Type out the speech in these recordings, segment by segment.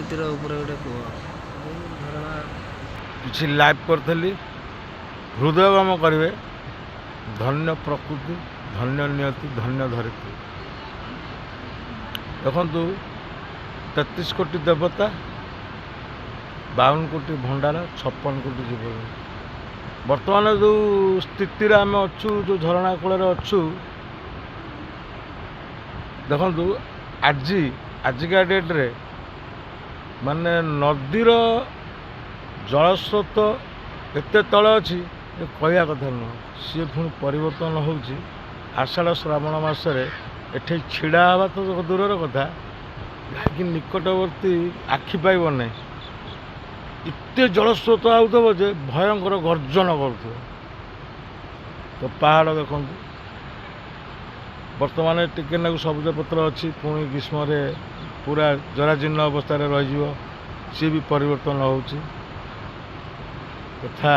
ପ୍ରକୃତିର ଉପରେ ଗୋଟେ କୁହ ଝରଣା କିଛି ଲାଇଭ୍ କରିଥିଲି। ହୃଦୟଙ୍ଗମ କରିବେ। ଧନ୍ୟ ପ୍ରକୃତି, ଧନ୍ୟ ନିୟତି, ଧନ୍ୟ ଧରିତ୍ରୀ। ଦେଖନ୍ତୁ 33 କୋଟି ଦେବତା, 52 କୋଟି ଭଣ୍ଡାର, 56 କୋଟି ଜୀବଜନ୍ତୁ। ବର୍ତ୍ତମାନ ଯେଉଁ ସ୍ଥିତିରେ ଆମେ ଅଛୁ, ଯେଉଁ ଝରଣା କୂଳରେ ଅଛୁ, ଦେଖନ୍ତୁ ଆଜିକା ଡେଟ୍ରେ ମାନେ ନଦୀର ଜଳସ୍ରୋତ ଏତେ ତଳେ ଅଛି ଯେ କହିବା କଥା ନୁହଁ। ସିଏ ପୁଣି ପରିବର୍ତ୍ତନ ହେଉଛି। ଆଷାଢ଼ ଶ୍ରାବଣ ମାସରେ ଏଠି ଛିଡ଼ା ହେବା ତ ଦୂରର କଥା, ଯାହାକି ନିକଟବର୍ତ୍ତୀ ଆଖି ପାଇବ ନାହିଁ। ଏତେ ଜଳସ୍ରୋତ ଆଉଥିବ ଯେ ଭୟଙ୍କର ଗର୍ଜନ କରୁଥିବ। ତ ପାହାଡ଼ ଦେଖନ୍ତୁ, ବର୍ତ୍ତମାନ ଟିକେ ନାକୁ ସବୁଜ ପତ୍ର ଅଛି, ପୁଣି ଗ୍ରୀଷ୍ମରେ ପୁରା ଜରାଜୀର୍ଣ୍ଣ ଅବସ୍ଥାରେ ରହିଯିବ। ସିଏ ବି ପରିବର୍ତ୍ତନ ହେଉଛି। ତଥା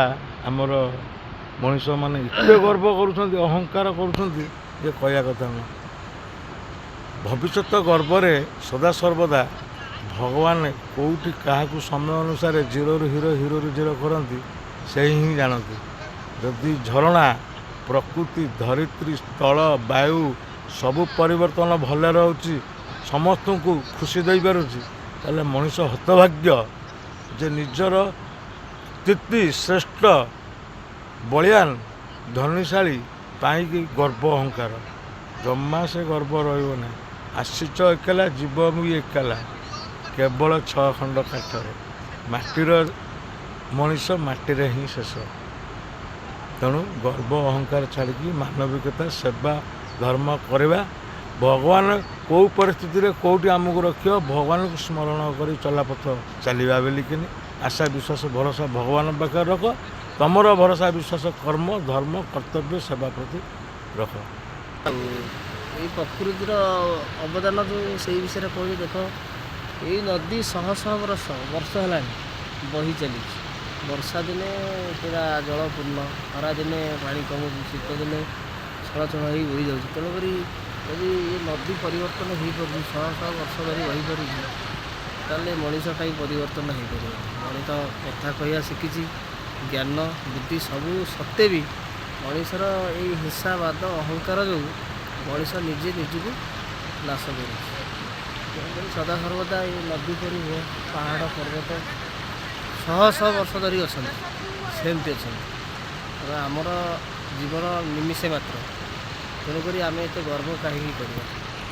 ଆମର ମଣିଷମାନେ ଏତେ ଗର୍ବ କରୁଛନ୍ତି, ଅହଙ୍କାର କରୁଛନ୍ତି ଯେ କହିବା କଥା ନୁହଁ। ଭବିଷ୍ୟତ ଗର୍ବରେ ସଦାସର୍ବଦା ଭଗବାନ କେଉଁଠି କାହାକୁ ସମୟ ଅନୁସାରେ ଜିରୋରୁ ହିରୋ, ହିରୋରୁ ଜିରୋ କରନ୍ତି, ସେହି ହିଁ ଜାଣନ୍ତି। ଯଦି ଝରଣା, ପ୍ରକୃତି, ଧରିତ୍ରୀ, ସ୍ଥଳ, ବାୟୁ ସବୁ ପରିବର୍ତ୍ତନ ଭଲରେ ରହୁଛି, ସମସ୍ତଙ୍କୁ ଖୁସି ଦେଇପାରୁଛି, ତାହେଲେ ମଣିଷ ହତଭାଗ୍ୟ ଯେ ନିଜର ସ୍ଥିତି ଶ୍ରେଷ୍ଠ, ବଳିଆନ, ଧନୀଶାଳୀ ପାଇଁକି ଗର୍ବ ଅହଙ୍କାର। ଜମା ସେ ଗର୍ବ ରହିବ ନାହିଁ। ଆସିଛ ଏକଲା, ଯିବ ବି ଏକଲା, କେବଳ 6 ଖଣ୍ଡ କାଠରେ। ମାଟିର ମଣିଷ ମାଟିରେ ହିଁ ଶେଷ। ତେଣୁ ଗର୍ବ ଅହଙ୍କାର ଛାଡ଼ିକି ମାନବିକତା, ସେବା, ଧର୍ମ କରିବା। ଭଗବାନ କେଉଁ ପରିସ୍ଥିତିରେ କେଉଁଠି ଆମକୁ ରଖିବ, ଭଗବାନଙ୍କୁ ସ୍ମରଣ କରି ଚଲାପଥ ଚାଲିବା ବୋଲିକିନି ଆଶା, ବିଶ୍ୱାସ, ଭରସା ଭଗବାନଙ୍କ ପାଖରେ ରଖ। ତମର ଭରସା, ବିଶ୍ୱାସ କର୍ମ, ଧର୍ମ, କର୍ତ୍ତବ୍ୟ, ସେବା ପ୍ରତି ରଖ। ଆଉ ଏଇ ପ୍ରକୃତିର ଅବଦାନ ଯେଉଁ ସେଇ ବିଷୟରେ କହୁଛି। ଦେଖ, ଏଇ ନଦୀ ଶହ ଶହ ବର୍ଷ ହେଲାଣି ବହି ଚାଲିଛି। ବର୍ଷା ଦିନେ ପୁରା ଜଳପୂର୍ଣ୍ଣ, ଖରାଦିନେ ପାଣି କମୁଛି, ଶୀତ ଦିନେ ଛଳଛଳ ହେଇ ବୋହିଯାଉଛି। ତେଣୁକରି ଯଦି ଏ ନଦୀ ପରିବର୍ତ୍ତନ ହୋଇପାରୁଛି, ଶହ ଶହ ବର୍ଷ ଧରି ରହିପାରୁଛି, ତାହେଲେ ମଣିଷ କାହିଁ ପରିବର୍ତ୍ତନ ହୋଇପାରିବ? ମଣିଷ କଥା କହିବା ଶିଖିଛି, ଜ୍ଞାନ ବୁଦ୍ଧି ସବୁ ସତ୍ତ୍ୱେ ବି ମଣିଷର ଏଇ ହିଂସାବାଦ, ଅହଙ୍କାର ଯୋଗୁଁ ମଣିଷ ନିଜେ ନିଜକୁ ନାଶ କରୁଛି। ତେଣୁକରି ସଦାସର୍ବଦା ଏଇ ନଦୀ ପରି ହୁଅ, ପାହାଡ଼ ପର୍ବତ ଶହ ଶହ ବର୍ଷ ଧରି ଅଛନ୍ତି, ସେମିତି ଅଛନ୍ତି। ତେଣୁ ଆମର ଜୀବନ ନିମିଷେ ମାତ୍ର। ତେଣୁକରି ଆମେ ଏତେ ଗର୍ବ କାହିଁକି କରିବା?